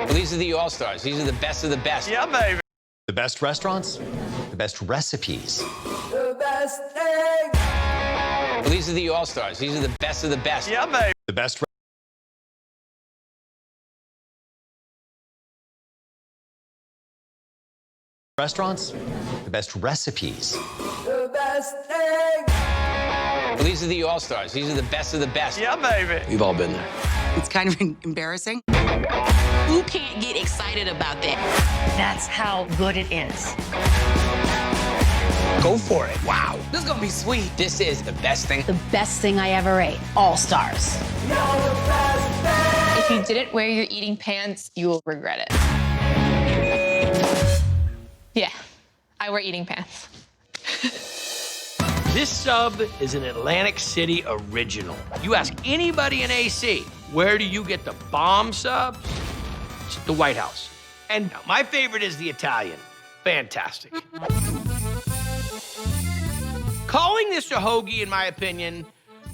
Well, these are the all-stars. These are the best of the best. Yeah, baby. The best restaurants, the best recipes. The best thing. Well, these are the all-stars. These are the best of the best. Yeah, baby. The best restaurants, the best recipes. The best thing. Well, these are the all-stars. These are the best of the best. Yeah, baby. We've all been there. It's kind of embarrassing. Who can't get excited about that? That's how good it is. Go for it. Wow. This is gonna be sweet. This is the best thing. The best thing I ever ate. All stars. You're the best thing. If you didn't wear your eating pants, you will regret it. Yeah, I wear eating pants. This sub is an Atlantic City original. You ask anybody in AC, where do you get the bomb subs? It's the White House. And my favorite is the Italian. Fantastic. Calling this a hoagie, in my opinion,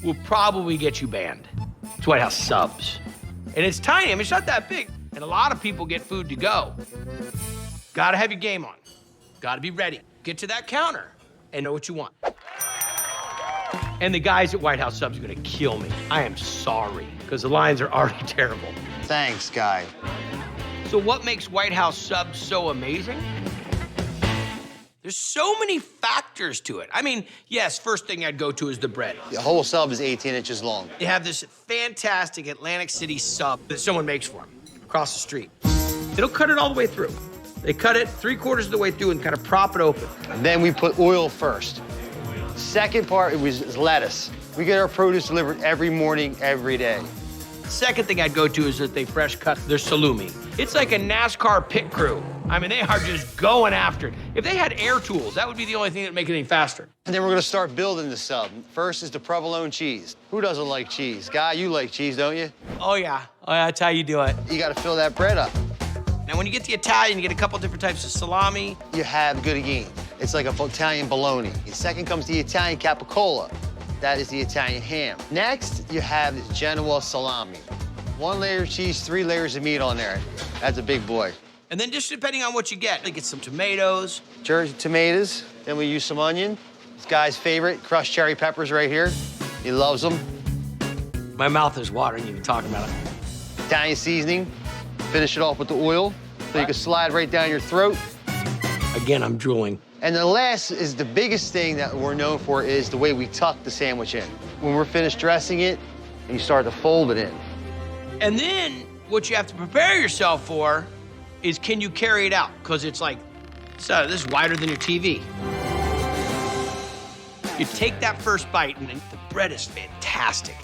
will probably get you banned. It's White House subs. And it's tiny. I mean, it's not that big. And a lot of people get food to go. Gotta have your game on. Gotta be ready. Get to that counter and know what you want. And the guys at White House Subs are gonna kill me. I am sorry, because the lines are already terrible. Thanks, guy. So what makes White House Subs so amazing? There's so many factors to it. I mean, yes, first thing I'd go to is the bread. The whole sub is 18 inches long. They have this fantastic Atlantic City sub that someone makes for them across the street. It'll cut it all the way through. They cut it 3/4 of the way through and kind of prop it open. Then we put oil first. Second part is lettuce. We get our produce delivered every morning, every day. Second thing I'd go to is that they fresh cut their salumi. It's like a NASCAR pit crew. I mean, they are just going after it. If they had air tools, that would be the only thing that'd make it any faster. And then we're gonna start building the sub. First is the provolone cheese. Who doesn't like cheese? Guy, you like cheese, don't you? Oh yeah, that's how you do it. You gotta fill that bread up. Now, when you get the Italian, you get a couple different types of salami. You have goudini. It's like a Italian bologna. Second comes the Italian capicola. That is the Italian ham. Next, you have this Genoa salami. 1 layer of cheese, 3 layers of meat on there. That's a big boy. And then just depending on what you get, like get some tomatoes. Jersey tomatoes. Then we use some onion. This guy's favorite, crushed cherry peppers right here. He loves them. My mouth is watering even talking about it. Italian seasoning. Finish it off with the oil so you can slide right down your throat. Again, I'm drooling. And the last is the biggest thing that we're known for is the way we tuck the sandwich in. When we're finished dressing it, and you start to fold it in. And then what you have to prepare yourself for is can you carry it out? Because it's like, so this is wider than your TV. You take that first bite, and the bread is fantastic.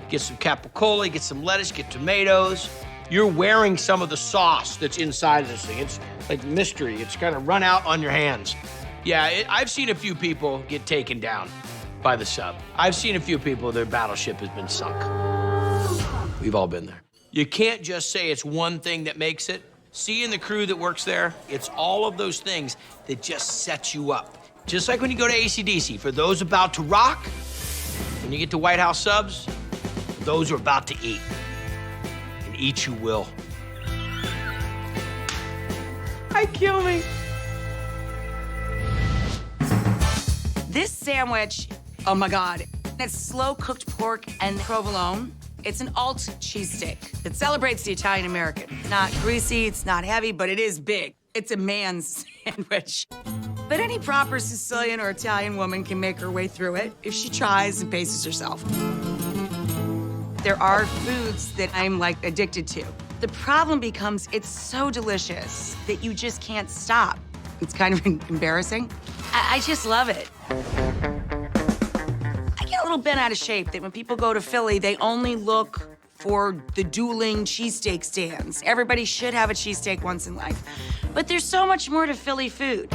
Get some capicola, get some lettuce, get tomatoes. You're wearing some of the sauce that's inside of this thing. It's like mystery. It's kind of run out on your hands. Yeah, I've seen a few people get taken down by the sub. I've seen a few people, their battleship has been sunk. We've all been there. You can't just say it's one thing that makes it. Seeing the crew that works there, it's all of those things that just set you up. Just like when you go to AC/DC, for those about to rock, when you get to White House Subs, those are about to eat. And eat you will. Kill me. This sandwich, oh my God. It's slow-cooked pork and provolone. It's an alt cheesesteak that celebrates the Italian American. Not greasy, it's not heavy, but it is big. It's a man's sandwich. But any proper Sicilian or Italian woman can make her way through it if she tries and paces herself. There are foods that I'm like addicted to. The problem becomes it's so delicious that you just can't stop. It's kind of embarrassing. I just love it. I get a little bent out of shape that when people go to Philly, they only look for the dueling cheesesteak stands. Everybody should have a cheesesteak once in life. But there's so much more to Philly food.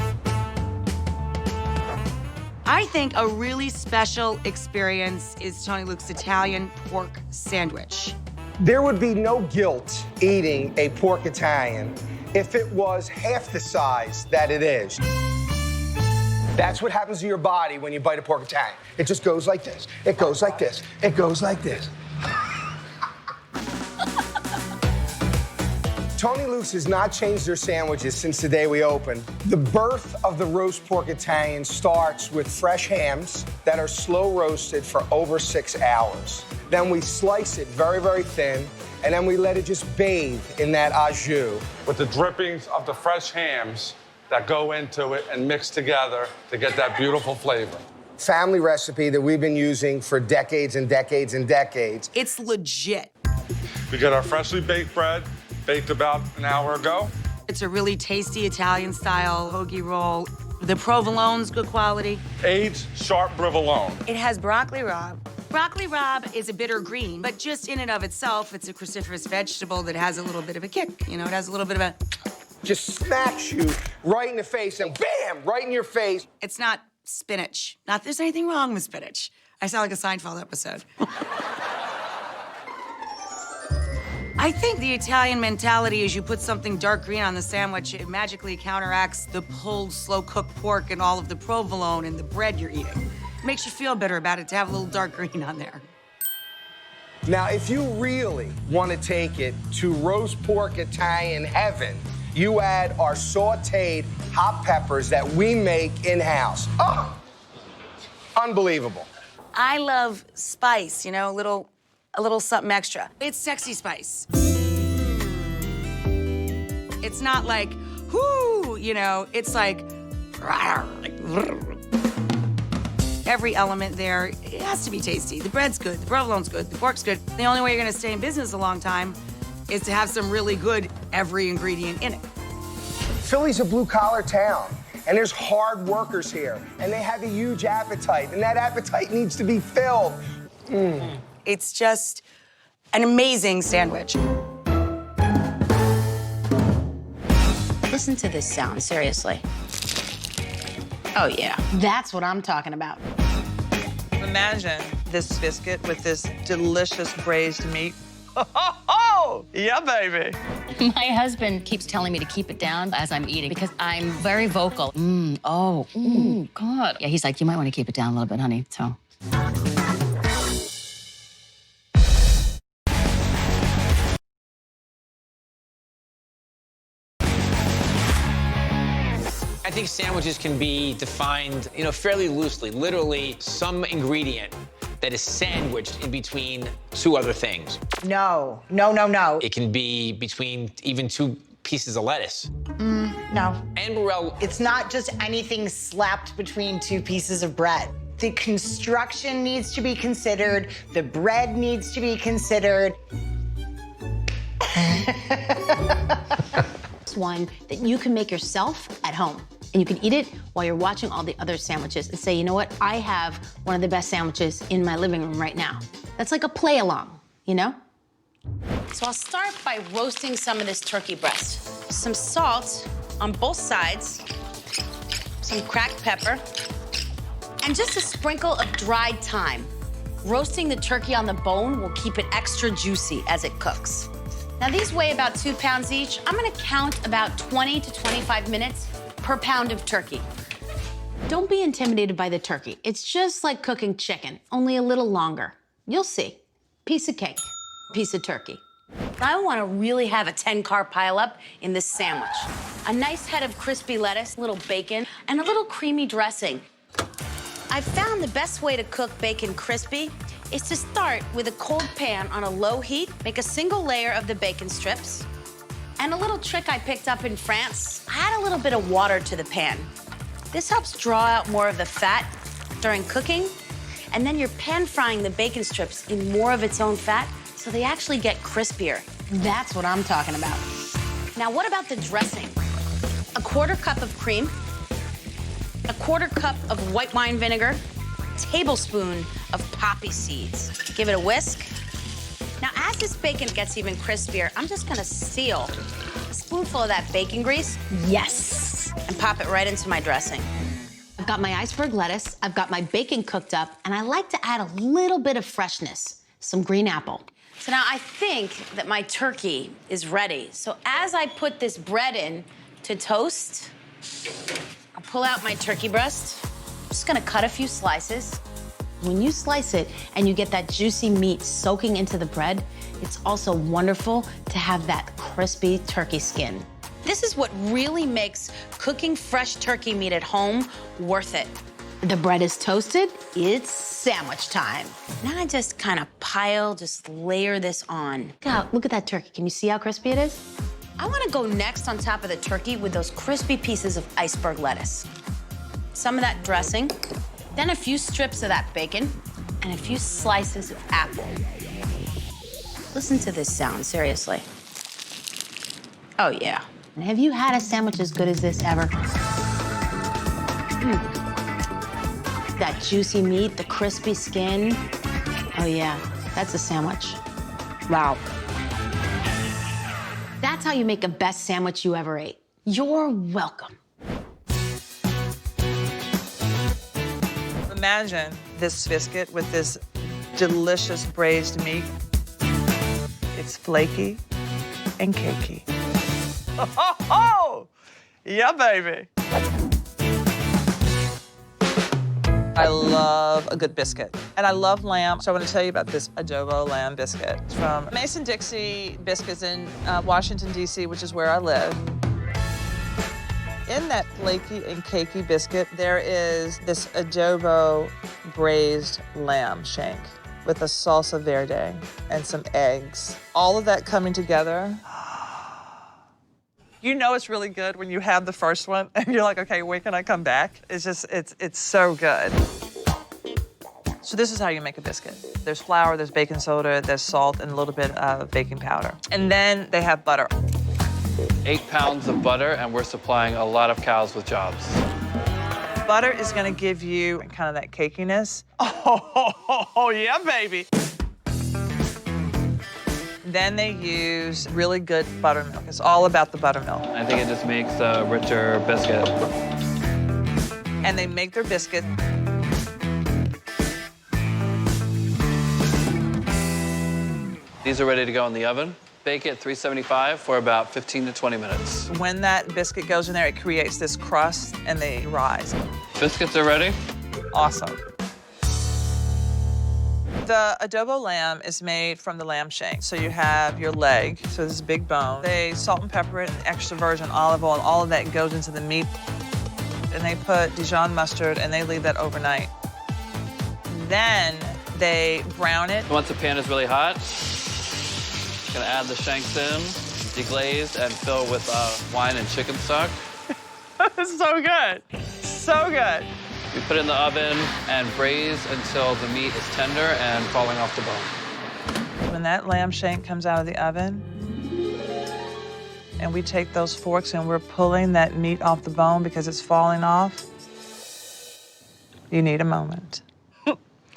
I think a really special experience is Tony Luke's Italian pork sandwich. There would be no guilt eating a pork Italian if it was half the size that it is. That's what happens to your body when you bite a pork Italian. It just goes like this. It goes like this. It goes like this. Tony Luke's has not changed their sandwiches since the day we opened. The birth of the roast pork Italian starts with fresh hams that are slow roasted for over 6 hours. Then we slice it very, very thin, and then we let it just bathe in that au jus. With the drippings of the fresh hams that go into it and mix together to get that beautiful flavor. Family recipe that we've been using for decades and decades and decades. It's legit. We get our freshly baked bread, baked about an hour ago. It's a really tasty Italian-style hoagie roll. The provolone's good quality. Aged sharp provolone. It has broccoli rabe. Broccoli rabe is a bitter green, but just in and of itself, it's a cruciferous vegetable that has a little bit of a kick. You know, it has a little bit of a... Just smacks you right in the face and bam, right in your face. It's not spinach. Not there's anything wrong with spinach. I sound like a Seinfeld episode. I think the Italian mentality is you put something dark green on the sandwich, it magically counteracts the pulled, slow-cooked pork and all of the provolone and the bread you're eating. It makes you feel better about it to have a little dark green on there. Now, if you really want to take it to roast pork Italian heaven, you add our sauteed hot peppers that we make in-house. Oh, unbelievable. I love spice, you know, a little something extra. It's sexy spice. It's not like, whoo, you know, it's like every element there, it has to be tasty. The bread's good, the provolone's good, the pork's good. The only way you're gonna stay in business a long time is to have some really good every ingredient in it. Philly's a blue-collar town, and there's hard workers here, and they have a huge appetite, and that appetite needs to be filled. It's just an amazing sandwich. Listen to this sound, seriously. Oh, yeah. That's what I'm talking about. Imagine this biscuit with this delicious braised meat. Oh, yeah, baby. My husband keeps telling me to keep it down as I'm eating because I'm very vocal. God. Yeah, he's like, you might want to keep it down a little bit, honey, so. I think sandwiches can be defined, you know, fairly loosely. Literally, some ingredient that is sandwiched in between two other things. No. It can be between even two pieces of lettuce. No. Anne Burrell. It's not just anything slapped between two pieces of bread. The construction needs to be considered. The bread needs to be considered. It's one that you can make yourself at home. And you can eat it while you're watching all the other sandwiches and say, you know what? I have one of the best sandwiches in my living room right now. That's like a play along, you know? So I'll start by roasting some of this turkey breast. Some salt on both sides, some cracked pepper, and just a sprinkle of dried thyme. Roasting the turkey on the bone will keep it extra juicy as it cooks. Now these weigh about 2 pounds each. I'm gonna count about 20 to 25 minutes per pound of turkey. Don't be intimidated by the turkey. It's just like cooking chicken, only a little longer. You'll see. Piece of cake, piece of turkey. I want to really have a 10-carb pileup in this sandwich. A nice head of crispy lettuce, a little bacon, and a little creamy dressing. I've found the best way to cook bacon crispy is to start with a cold pan on a low heat, make a single layer of the bacon strips, and a little trick I picked up in France, add a little bit of water to the pan. This helps draw out more of the fat during cooking, and then you're pan frying the bacon strips in more of its own fat, so they actually get crispier. That's what I'm talking about. Now, what about the dressing? A 1/4 cup of cream, a 1/4 cup of white wine vinegar, a tablespoon of poppy seeds. Give it a whisk. Now, as this bacon gets even crispier, I'm just gonna seal a spoonful of that bacon grease. Yes. And pop it right into my dressing. I've got my iceberg lettuce, I've got my bacon cooked up, and I like to add a little bit of freshness, some green apple. So now I think that my turkey is ready. So as I put this bread in to toast, I'll pull out my turkey breast. I'm just gonna cut a few slices. When you slice it and you get that juicy meat soaking into the bread, it's also wonderful to have that crispy turkey skin. This is what really makes cooking fresh turkey meat at home worth it. The bread is toasted, it's sandwich time. Now I just kind of just layer this on. Look at that turkey. Can you see how crispy it is? I want to go next on top of the turkey with those crispy pieces of iceberg lettuce. Some of that dressing, then a few strips of that bacon, and a few slices of apple. Listen to this sound, seriously. Oh, yeah. And have you had a sandwich as good as this ever? That juicy meat, the crispy skin. Oh, yeah, that's a sandwich. Wow. That's how you make the best sandwich you ever ate. You're welcome. Imagine this biscuit with this delicious braised meat. It's flaky and cakey. Oh, yeah, baby. I love a good biscuit, and I love lamb, so I want to tell you about this adobo lamb biscuit. It's from Mason-Dixie Biscuits in Washington, D.C., which is where I live. In that flaky and cakey biscuit, there is this adobo braised lamb shank with a salsa verde and some eggs. All of that coming together. You know it's really good when you have the first one and you're like, okay, when can I come back? It's just, it's so good. So this is how you make a biscuit. There's flour, there's baking soda, there's salt, and a little bit of baking powder. And then they have butter. 8 pounds of butter, and we're supplying a lot of cows with jobs. Butter is gonna give you kind of that cakiness. Oh, yeah, baby. Then they use really good buttermilk. It's all about the buttermilk. I think it just makes a richer biscuit. And they make their biscuit. These are ready to go in the oven. Bake it 375 for about 15 to 20 minutes. When that biscuit goes in there, it creates this crust and they rise. Biscuits are ready. Awesome. The adobo lamb is made from the lamb shank. So you have your leg, so this is big bone. They salt and pepper it, and extra virgin olive oil, and all of that goes into the meat. And they put Dijon mustard, and they leave that overnight. Then they brown it. Once the pan is really hot, gonna add the shanks in, deglaze, and fill with wine and chicken stock. So good, so good. We put it in the oven and braise until the meat is tender and falling off the bone. When that lamb shank comes out of the oven, and we take those forks and we're pulling that meat off the bone because it's falling off, you need a moment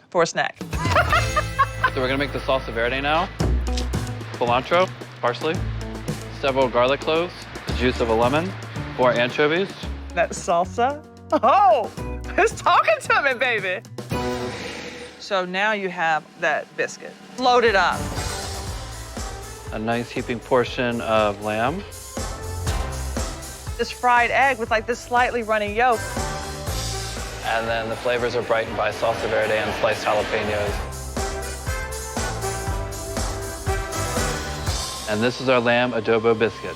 for a snack. So we're gonna make the salsa verde now. Cilantro, parsley, several garlic cloves, the juice of a lemon, 4 anchovies. That salsa, oh, it's talking to me, baby. So now you have that biscuit loaded up. A nice heaping portion of lamb. This fried egg with like this slightly runny yolk. And then the flavors are brightened by salsa verde and sliced jalapenos. And this is our lamb adobo biscuit.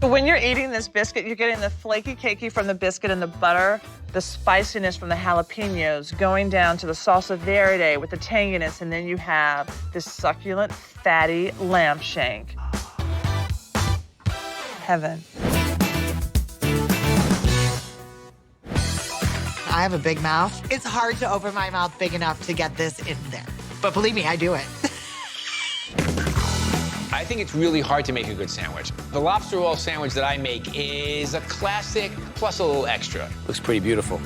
When you're eating this biscuit, you're getting the flaky cakey from the biscuit and the butter, the spiciness from the jalapenos going down to the salsa verde with the tanginess, and then you have this succulent, fatty lamb shank. Heaven. I have a big mouth. It's hard to open my mouth big enough to get this in there. But believe me, I do it. I think it's really hard to make a good sandwich. The lobster roll sandwich that I make is a classic plus a little extra. Looks pretty beautiful.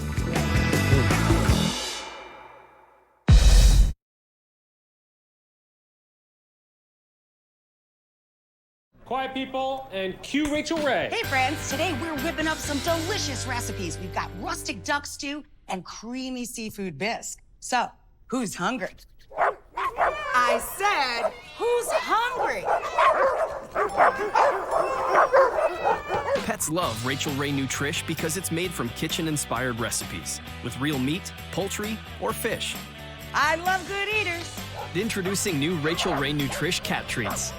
Quiet people, and cue Rachel Ray. Hey friends, today we're whipping up some delicious recipes. We've got rustic duck stew and creamy seafood bisque. So, who's hungry? I said, who's hungry? Pet Pets love Rachel Ray Nutrish because it's made from kitchen-inspired recipes with real meat, poultry, or fish. I love good eaters. Introducing new Rachel Ray Nutrish cat treats.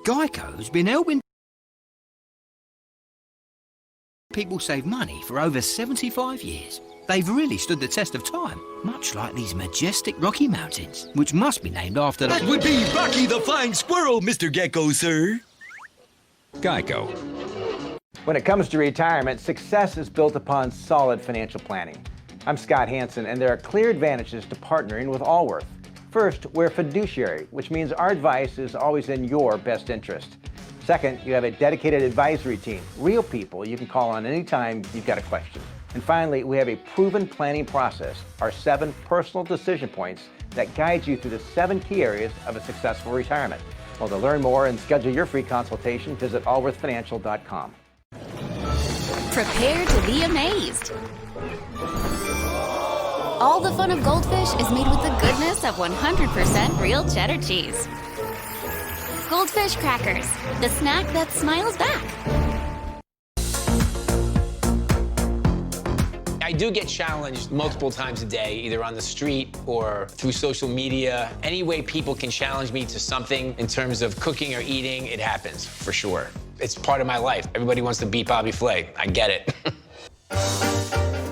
Geico's been helping people save money for over 75 years. They've really stood the test of time, much like these majestic Rocky Mountains, which must be named after That would be Rocky the Flying Squirrel, Mr. Gecko, sir. Geico. When it comes to retirement, success is built upon solid financial planning. I'm Scott Hansen, and there are clear advantages to partnering with Allworth. First, we're fiduciary, which means our advice is always in your best interest. Second, you have a dedicated advisory team, real people you can call on anytime you've got a question. And finally, we have a proven planning process, our 7 personal decision points that guide you through the 7 key areas of a successful retirement. Well, to learn more and schedule your free consultation, visit allworthfinancial.com. Prepare to be amazed. All the fun of Goldfish is made with the goodness of 100% real cheddar cheese. Goldfish crackers, the snack that smiles back. I do get challenged multiple times a day, either on the street or through social media. Any way people can challenge me to something in terms of cooking or eating, it happens, for sure. It's part of my life. Everybody wants to beat Bobby Flay. I get it.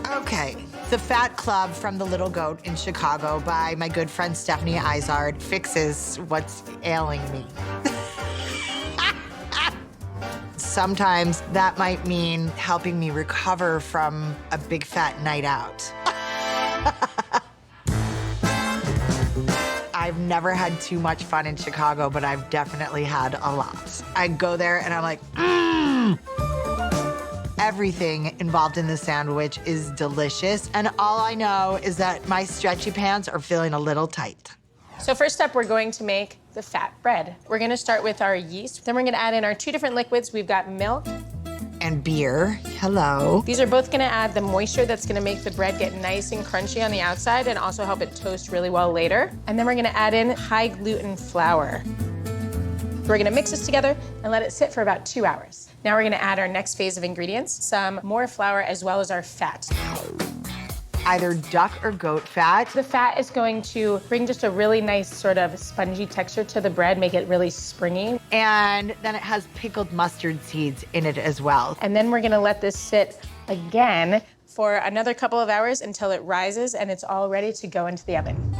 Okay, The Fat Club from the Little Goat in Chicago by my good friend Stephanie Izard fixes what's ailing me. Sometimes that might mean helping me recover from a big fat night out. I've never had too much fun in Chicago, but I've definitely had a lot. I go there and I'm like, Everything involved in the sandwich is delicious, and all I know is that my stretchy pants are feeling a little tight. So first up, we're going to make the fat bread. We're gonna start with our yeast. Then we're gonna add in our 2 different liquids. We've got milk and beer. Hello. These are both gonna add the moisture that's gonna make the bread get nice and crunchy on the outside and also help it toast really well later. And then we're gonna add in high gluten flour. We're gonna mix this together and let it sit for about 2 hours. Now we're gonna add our next phase of ingredients, some more flour as well as our fat. Either duck or goat fat. The fat is going to bring just a really nice sort of spongy texture to the bread, make it really springy. And then it has pickled mustard seeds in it as well. And then we're gonna let this sit again for another couple of hours until it rises and it's all ready to go into the oven.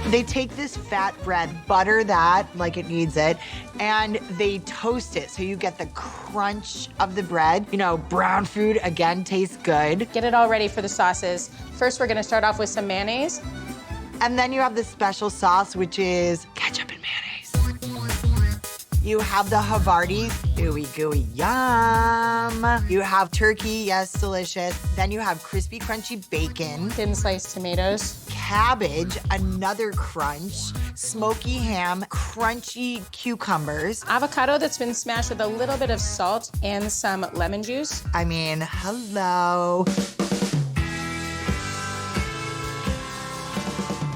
They take this fat bread, butter that like it needs it, and they toast it so you get the crunch of the bread. You know, brown food, again, tastes good. Get it all ready for the sauces. First, we're gonna start off with some mayonnaise. And then you have the special sauce, which is ketchup and mayonnaise. You have the Havarti, gooey, gooey, yum. You have turkey, yes, delicious. Then you have crispy, crunchy bacon. Thin sliced tomatoes. Cabbage, another crunch. Smoky ham, crunchy cucumbers. Avocado that's been smashed with a little bit of salt and some lemon juice. I mean, hello.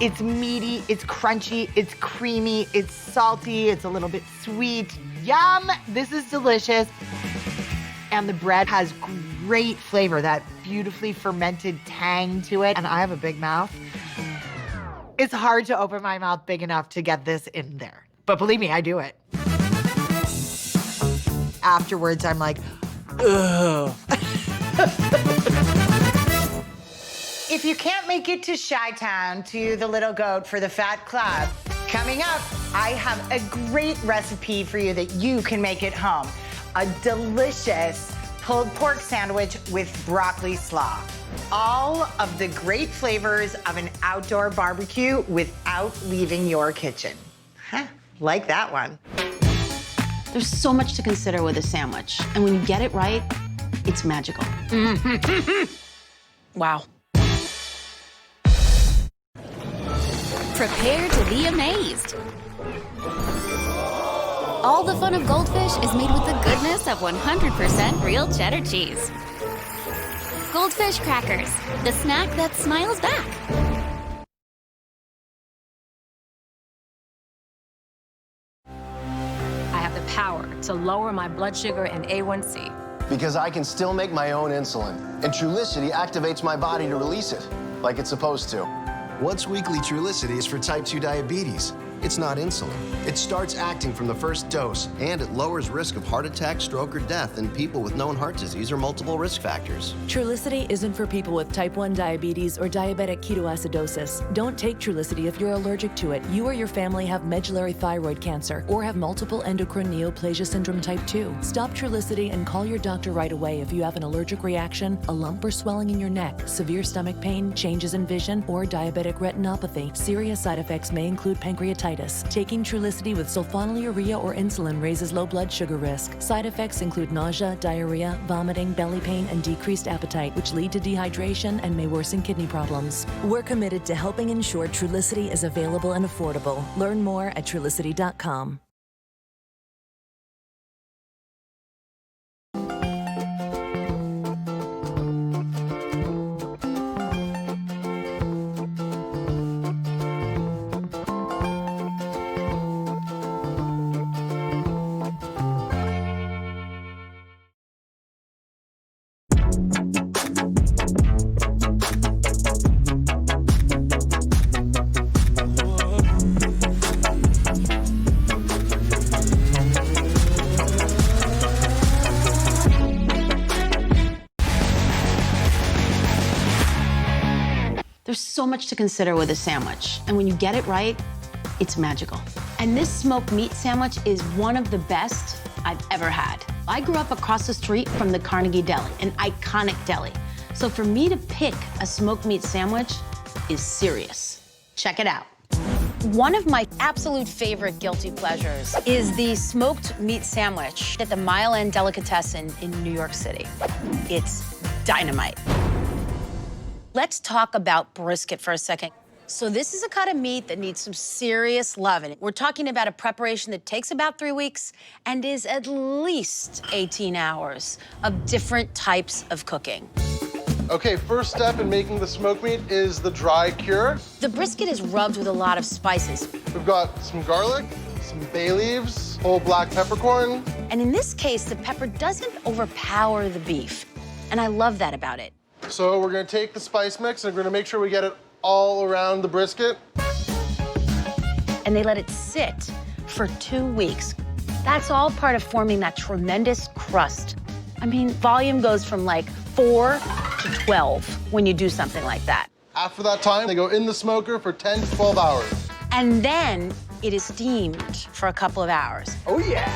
It's meaty, it's crunchy, it's creamy, it's salty, it's a little bit sweet. Yum! This is delicious. And the bread has great flavor, that beautifully fermented tang to it. And I have a big mouth. It's hard to open my mouth big enough to get this in there. But believe me, I do it. Afterwards, I'm like, ugh. If you can't make it to Chi-Town, to the Little Goat for the Fat Club, coming up, I have a great recipe for you that you can make at home. A delicious pulled pork sandwich with broccoli slaw. All of the great flavors of an outdoor barbecue without leaving your kitchen. Huh, like that one. There's so much to consider with a sandwich, and when you get it right, it's magical. Wow. Prepare to be amazed. All the fun of Goldfish is made with the goodness of 100% real cheddar cheese. Goldfish crackers, the snack that smiles back. to lower my blood sugar and A1C. Because I can still make my own insulin, and Trulicity activates my body to release it, like it's supposed to. Once weekly Trulicity is for type 2 diabetes. It's not insulin. It starts acting from the first dose, and it lowers risk of heart attack, stroke, or death in people with known heart disease or multiple risk factors. Trulicity isn't for people with type 1 diabetes or diabetic ketoacidosis. Don't take Trulicity if you're allergic to it, you or your family have medullary thyroid cancer, or have multiple endocrine neoplasia syndrome type 2. Stop Trulicity and call your doctor right away if you have an allergic reaction, a lump or swelling in your neck, severe stomach pain, changes in vision, or diabetic retinopathy. Serious side effects may include pancreatitis. Taking Trulicity with sulfonylurea or insulin raises low blood sugar risk. Side effects include nausea, diarrhea, vomiting, belly pain, and decreased appetite, which lead to dehydration and may worsen kidney problems. We're committed to helping ensure Trulicity is available and affordable. Learn more at Trulicity.com. There's so much to consider with a sandwich, and when you get it right, it's magical. And this smoked meat sandwich is one of the best I've ever had. I grew up across the street from the Carnegie Deli, an iconic deli. So for me to pick a smoked meat sandwich is serious. Check it out. One of my absolute favorite guilty pleasures is the smoked meat sandwich at the Mile End Delicatessen in New York City. It's dynamite. Let's talk about brisket for a second. So this is a cut of meat that needs some serious loving. We're talking about a preparation that takes about 3 weeks and is at least 18 hours of different types of cooking. Okay, first step in making the smoked meat is the dry cure. The brisket is rubbed with a lot of spices. We've got some garlic, some bay leaves, whole black peppercorn. And in this case, the pepper doesn't overpower the beef. And I love that about it. So we're gonna take the spice mix and we're gonna make sure we get it all around the brisket. And they let it sit for 2 weeks. That's all part of forming that tremendous crust. I mean, volume goes from like 4 to 12 when you do something like that. After that time, they go in the smoker for 10 to 12 hours. And then it is steamed for a couple of hours. Oh yeah.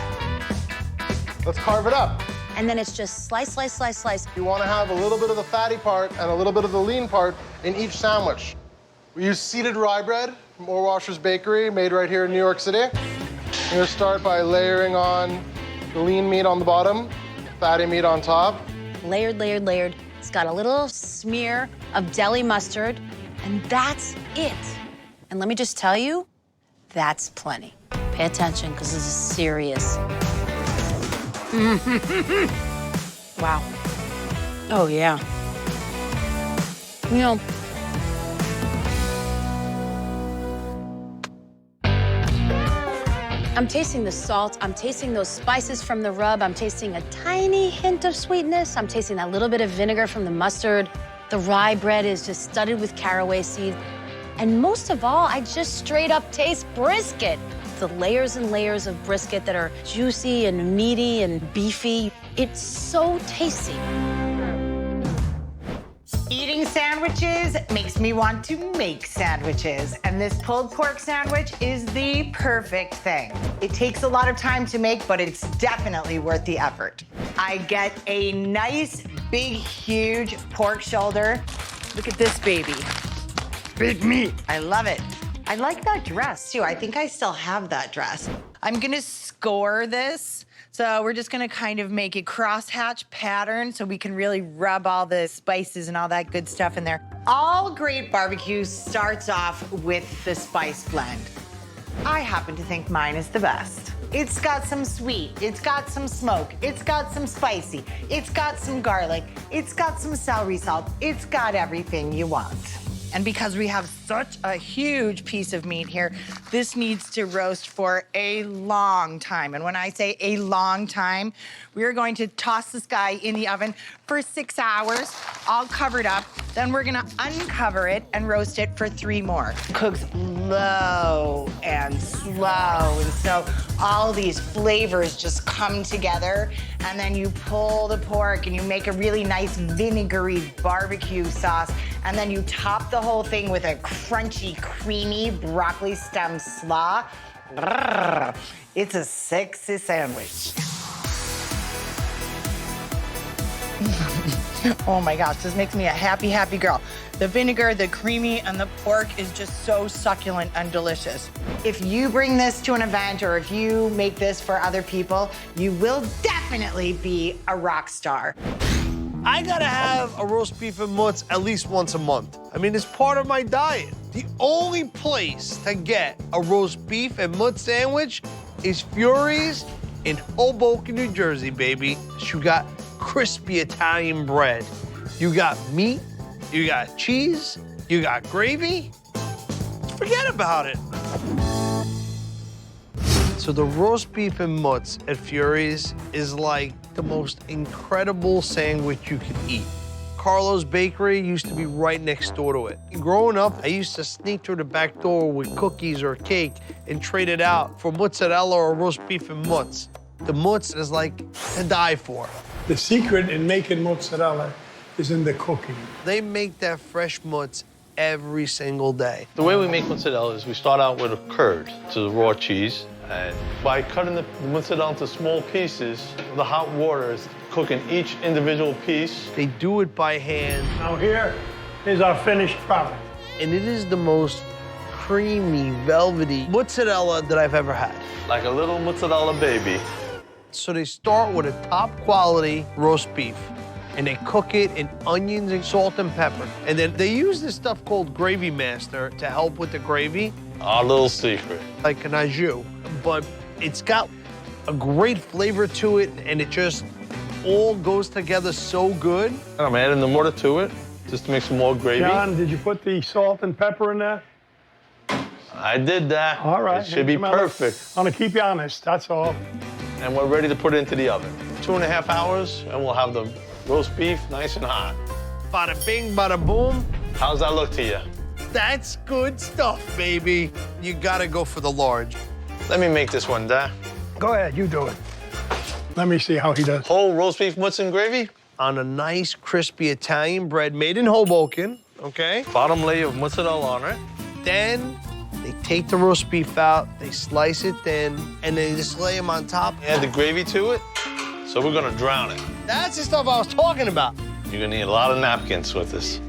Let's carve it up. And then it's just slice, slice, slice, slice. You want to have a little bit of the fatty part and a little bit of the lean part in each sandwich. We use seeded rye bread from Orwasher's Bakery, made right here in New York City. We're gonna start by layering on the lean meat on the bottom, fatty meat on top. Layered, layered, layered. It's got a little smear of deli mustard, and that's it. And let me just tell you, that's plenty. Pay attention, because this is serious. Wow. Oh, yeah. You know, I'm tasting the salt, I'm tasting those spices from the rub, I'm tasting a tiny hint of sweetness, I'm tasting that little bit of vinegar from the mustard. The rye bread is just studded with caraway seed. And most of all, I just straight up taste brisket. The layers and layers of brisket that are juicy and meaty and beefy. It's so tasty. Eating sandwiches makes me want to make sandwiches, and this pulled pork sandwich is the perfect thing. It takes a lot of time to make, but it's definitely worth the effort. I get a nice, big, huge pork shoulder. Look at this baby. Big meat. I love it. I like that dress, too. I think I still have that dress. I'm gonna score this. So we're just gonna kind of make a crosshatch pattern so we can really rub all the spices and all that good stuff in there. All great barbecue starts off with the spice blend. I happen to think mine is the best. It's got some sweet, it's got some smoke, it's got some spicy, it's got some garlic, it's got some celery salt, it's got everything you want. And because we have such a huge piece of meat here, this needs to roast for a long time. And when I say a long time, we're going to toss this guy in the oven for 6 hours, all covered up. Then we're gonna uncover it and roast it for 3 more. Cooks low and slow. And so all these flavors just come together. And then you pull the pork and you make a really nice vinegary barbecue sauce. And then you top the whole thing with a crunchy, creamy broccoli stem slaw. Brrr. It's a sexy sandwich. Oh my gosh, this makes me a happy, happy girl. The vinegar, the creamy, and the pork is just so succulent and delicious. If you bring this to an event or if you make this for other people, you will definitely be a rock star. I gotta have a roast beef and mutts at least once a month. I mean, it's part of my diet. The only place to get a roast beef and mutt sandwich is Fury's in Hoboken, New Jersey, baby. You got crispy Italian bread. You got meat, you got cheese, you got gravy. Forget about it. So the roast beef and mutts at Fury's is like the most incredible sandwich you could eat. Carlo's Bakery used to be right next door to it. Growing up, I used to sneak through the back door with cookies or cake and trade it out for mozzarella or roast beef and mutts. The mutts is like to die for. The secret in making mozzarella is in the cooking. They make that fresh mutts every single day. The way we make mozzarella is we start out with a curd to the raw cheese. And by cutting the mozzarella into small pieces, the hot water is cooking each individual piece. They do it by hand. Now here is our finished product. And it is the most creamy, velvety mozzarella that I've ever had. Like a little mozzarella baby. So they start with a top quality roast beef and they cook it in onions and salt and pepper. And then they use this stuff called Gravy Master to help with the gravy. Our little secret. Like an au jus, but it's got a great flavor to it and it just all goes together so good. And I'm adding the mortar to it just to make some more gravy. John, did you put the salt and pepper in there? I did that. All right. It should be perfect. I'm gonna keep you honest, that's all. And we're ready to put it into the oven. 2.5 hours, and we'll have the roast beef nice and hot. Bada bing, bada boom. How's that look to you? That's good stuff, baby. You gotta go for the large. Let me make this one, Dad. Go ahead, you do it. Let me see how he does. Whole roast beef, mutts, and gravy? On a nice, crispy Italian bread made in Hoboken, okay? Bottom layer of mozzarella on it. Then they take the roast beef out, they slice it thin, and they just lay them on top. Add the gravy to it, so we're gonna drown it. That's the stuff I was talking about. You're gonna need a lot of napkins with this.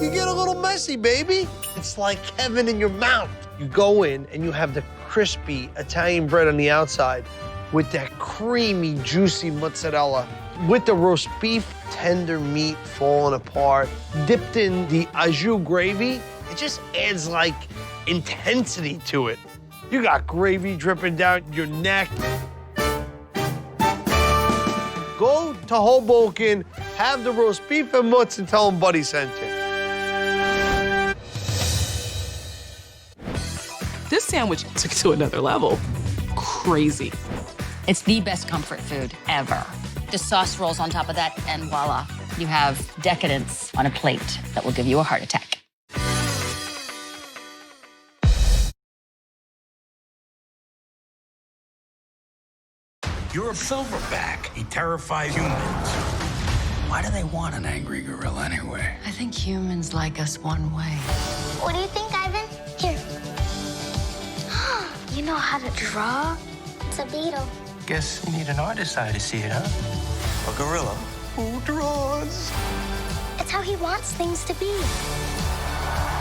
You get a little messy, baby. It's like heaven in your mouth. You go in and you have the crispy Italian bread on the outside with that creamy, juicy mozzarella. With the roast beef, tender meat falling apart, dipped in the au jus gravy. It just adds like intensity to it. You got gravy dripping down your neck. Go to Hoboken, have the roast beef and mutts, and tell them Buddy sent you. This sandwich took it to another level. Crazy. It's the best comfort food ever. The sauce rolls on top of that, and voila, you have decadence on a plate that will give you a heart attack. You're a silverback. He terrifies humans. Why do they want an angry gorilla anyway? I think humans like us one way. What do you think, Ivan? Here. You know how to draw? It's a beetle. Guess you need an artist's eye to see it, huh? A gorilla who draws. It's how he wants things to be.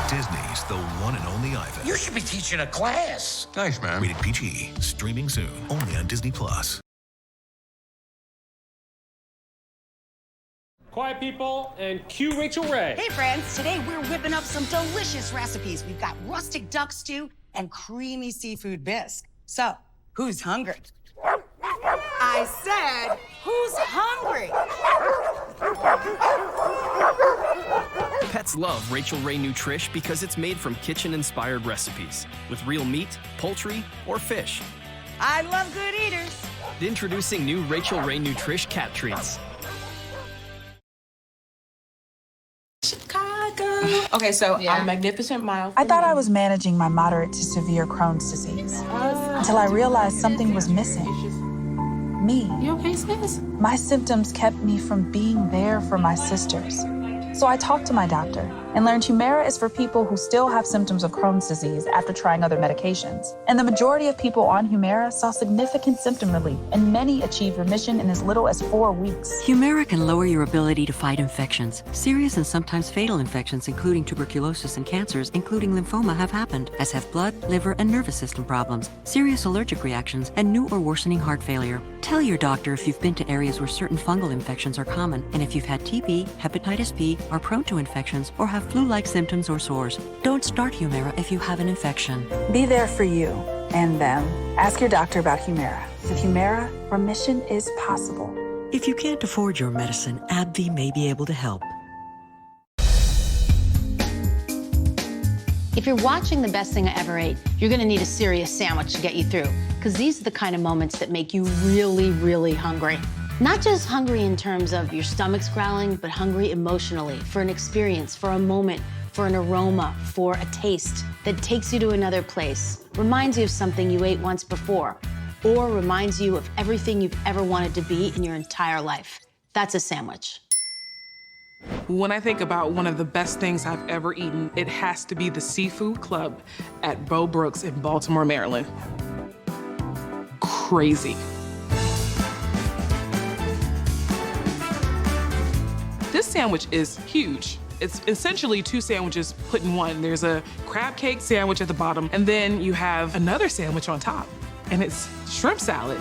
Disney's the one and only Ivan. You should be teaching a class. Nice, man. Rated PG. Streaming soon. Only on Disney+. Quiet people, and cue Rachel Ray. Hey friends, today we're whipping up some delicious recipes. We've got rustic duck stew and creamy seafood bisque. So, who's hungry? I said, who's hungry? Pets love Rachel Ray Nutrish because it's made from kitchen-inspired recipes with real meat, poultry, or fish. I love good eaters. Introducing new Rachel Ray Nutrish cat treats. Okay, so I'm Magnificent Mile. I thought I was managing my moderate to severe Crohn's disease until I realized something was missing. Me. You okay, sis? My symptoms kept me from being there for my sisters. So I talked to my doctor and learned Humira is for people who still have symptoms of Crohn's disease after trying other medications. And the majority of people on Humira saw significant symptom relief, and many achieved remission in as little as 4 weeks. Humira can lower your ability to fight infections. Serious and sometimes fatal infections, including tuberculosis and cancers, including lymphoma, have happened, as have blood, liver, and nervous system problems, serious allergic reactions, and new or worsening heart failure. Tell your doctor if you've been to areas where certain fungal infections are common, and if you've had TB, hepatitis B, are prone to infections, or have flu-like symptoms or sores. Don't start Humira if you have an infection. Be there for you and them. Ask your doctor about Humira. With Humira, remission is possible. If you can't afford your medicine, AbbVie may be able to help. If you're watching The Best Thing I Ever Ate, you're gonna need a serious sandwich to get you through, because these are the kind of moments that make you really, really hungry. Not just hungry in terms of your stomach's growling, but hungry emotionally, for an experience, for a moment, for an aroma, for a taste that takes you to another place, reminds you of something you ate once before, or reminds you of everything you've ever wanted to be in your entire life. That's a sandwich. When I think about one of the best things I've ever eaten, it has to be the Seafood Club at Bo Brooks in Baltimore, Maryland. Crazy. This sandwich is huge. It's essentially 2 sandwiches put in one. There's a crab cake sandwich at the bottom, and then you have another sandwich on top, and it's shrimp salad.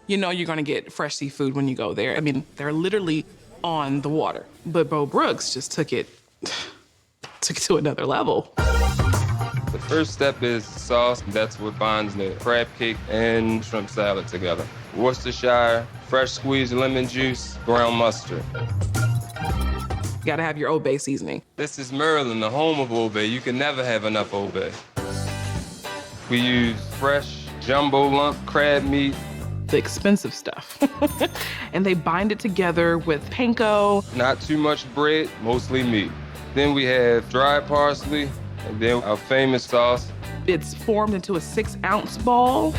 You know you're gonna get fresh seafood when you go there. I mean, they're literally on the water. But Bo Brooks just took it to another level. The first step is sauce. That's what binds the crab cake and shrimp salad together. Worcestershire, fresh squeezed lemon juice, ground mustard. You gotta have your Old Bay seasoning. This is Maryland, the home of Old Bay. You can never have enough Old Bay. We use fresh jumbo lump crab meat. The expensive stuff. And they bind it together with panko. Not too much bread, mostly meat. Then we have dry parsley, and then our famous sauce. It's formed into a 6-ounce ball.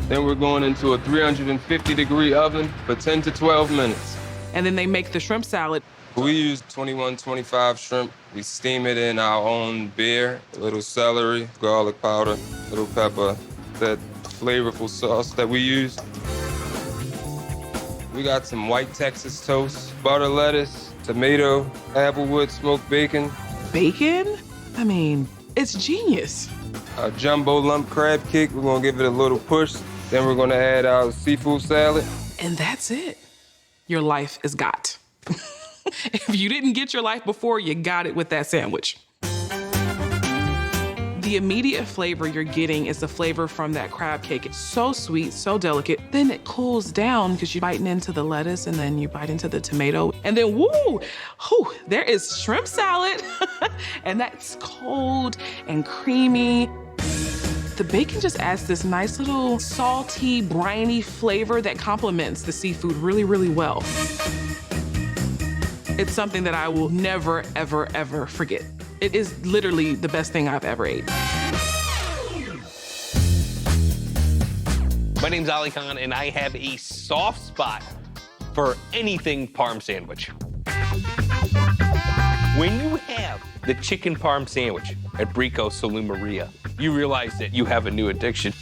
Then we're going into a 350-degree oven for 10 to 12 minutes. And then they make the shrimp salad. We use 2125 shrimp. We steam it in our own beer, a little celery, garlic powder, little pepper, that flavorful sauce that we use. We got some white Texas toast, butter lettuce, tomato, applewood smoked bacon. Bacon? I mean, it's genius. A jumbo lump crab cake, we're gonna give it a little push. Then we're gonna add our seafood salad. And that's it. Your life is got. If you didn't get your life before, you got it with that sandwich. The immediate flavor you're getting is the flavor from that crab cake. It's so sweet, so delicate. Then it cools down because you're biting into the lettuce and then you bite into the tomato. And then, woo, there is shrimp salad. And that's cold and creamy. The bacon just adds this nice little salty, briny flavor that complements the seafood really, really well. It's something that I will never, ever, ever forget. It is literally the best thing I've ever ate. My name's Ali Khan, and I have a soft spot for anything Parm sandwich. When you have the chicken Parm sandwich at Brico Solu Maria, you realize that you have a new addiction.